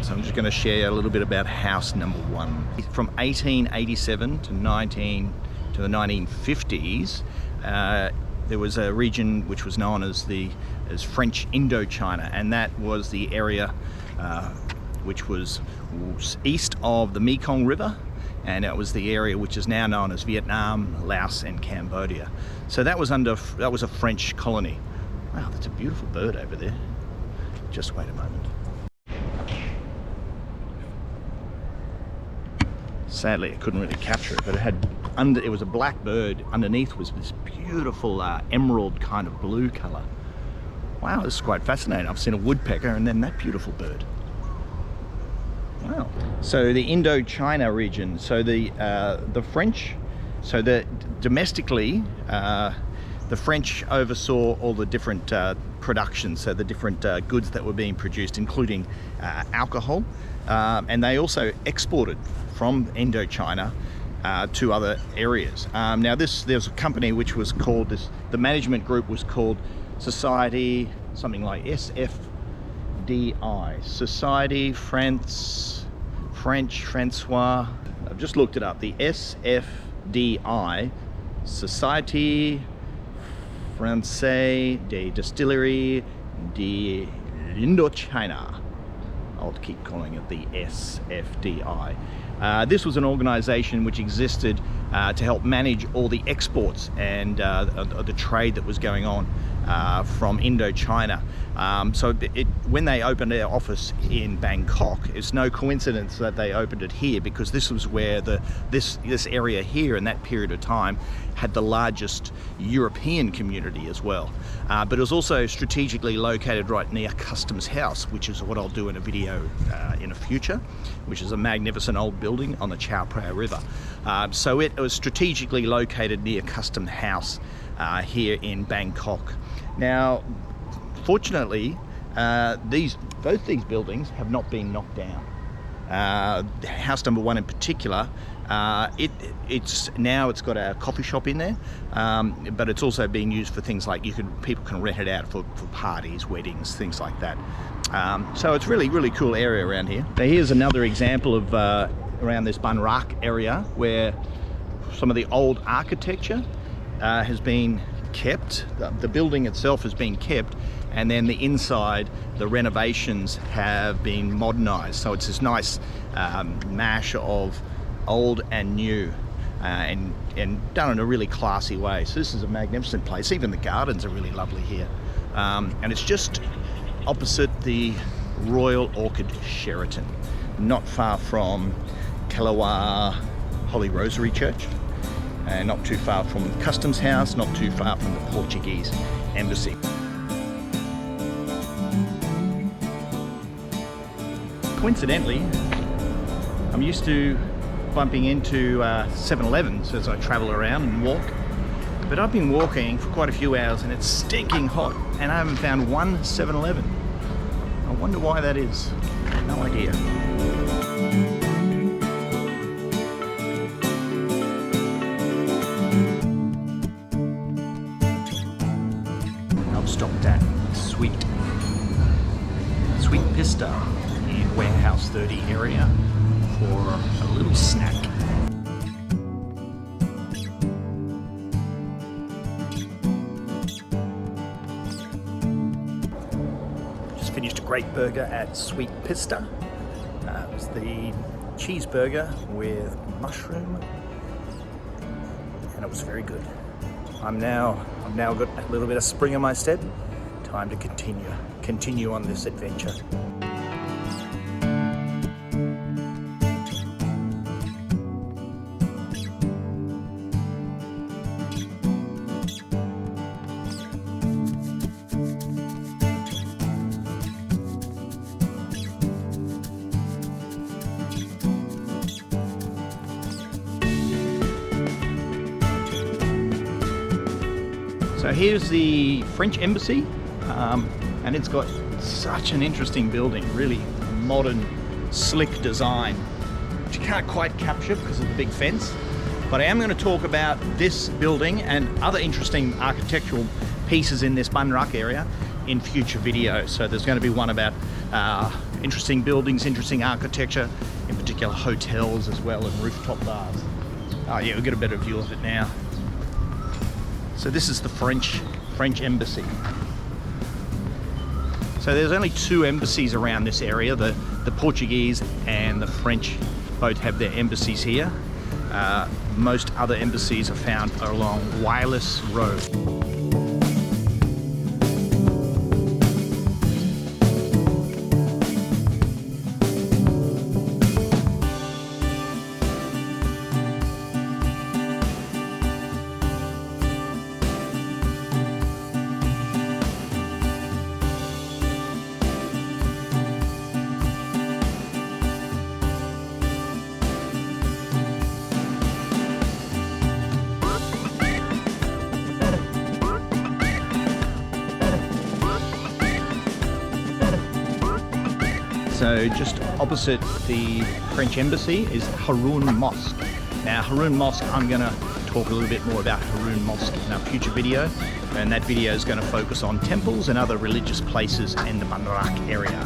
So I'm just going to share a little bit about house number 1. From 1887 to the 1950s, there was a region which was known as French Indochina, and that was the area which was east of the Mekong River, and it was the area which is now known as Vietnam, Laos and Cambodia. So that was a French colony. Wow, that's a beautiful bird over there. Just wait a moment. Sadly, I couldn't really capture it, but it was a black bird. Underneath was this beautiful emerald kind of blue color. Wow, this is quite fascinating. I've seen a woodpecker and then that beautiful bird. Wow. So the Indochina region, so the French, domestically, the French oversaw all the different productions, so the different goods that were being produced, including alcohol, and they also exported from Indochina to other areas. Now there's a company which was called, the management group was called Society, something like SFDI, Society Francois, I've just looked it up, the SFDI, Society Française de Distillerie de l'Indochina. I'll keep calling it the SFDI. This was an organization which existed to help manage all the exports and the trade that was going on from Indochina. So when they opened their office in Bangkok, it's no coincidence that they opened it here, because this was where this area here in that period of time had the largest European community as well. But it was also strategically located right near Customs House, which is what I'll do in a video in the future, which is a magnificent old building on the Chao Phraya River. So it was strategically located near Customs House here in Bangkok. Now, fortunately, both these buildings have not been knocked down. House number 1 in particular, it's got a coffee shop in there, but it's also being used for things like people can rent it out for parties, weddings, things like that. So it's really cool area around here. Now here's another example of around this Bangrak area where some of the old architecture has been kept. The building itself has been kept, and then the inside, the renovations have been modernized. So it's this nice mash of old and new, and done in a really classy way. So this is a magnificent place. Even the gardens are really lovely here, and it's just opposite the Royal Orchid Sheraton, not far from Kalawa Holy Rosary Church, and not too far from the Customs House, not too far from the Portuguese Embassy. Coincidentally, I'm used to bumping into 7-Elevens as I travel around and walk, but I've been walking for quite a few hours and it's stinking hot, and I haven't found one 7-Eleven. I wonder why that is. No idea. I've stopped at Sweet Pista in Warehouse 30 area for a little snack. Just finished a great burger at Sweet Pista. It was the cheeseburger with mushroom, and it was very good. I've now got a little bit of spring in my step. Time to continue on this adventure. So here's the French Embassy, and it's got such an interesting building, really modern, slick design, which you can't quite capture because of the big fence. But I am going to talk about this building and other interesting architectural pieces in this Bangrak area in future videos. So there's going to be one about Interesting buildings, interesting architecture, in particular hotels as well, and rooftop bars. Oh yeah, we'll get a better view of it now. So this is the French embassy. So there's only 2 embassies around this area. The Portuguese and the French both have their embassies here. Most other embassies are found along Wireless Road. So just opposite the French embassy is Haroon Mosque. Now Haroon Mosque, I'm going to talk a little bit more about Haroon Mosque in a future video, and that video is going to focus on temples and other religious places in the Bangrak area.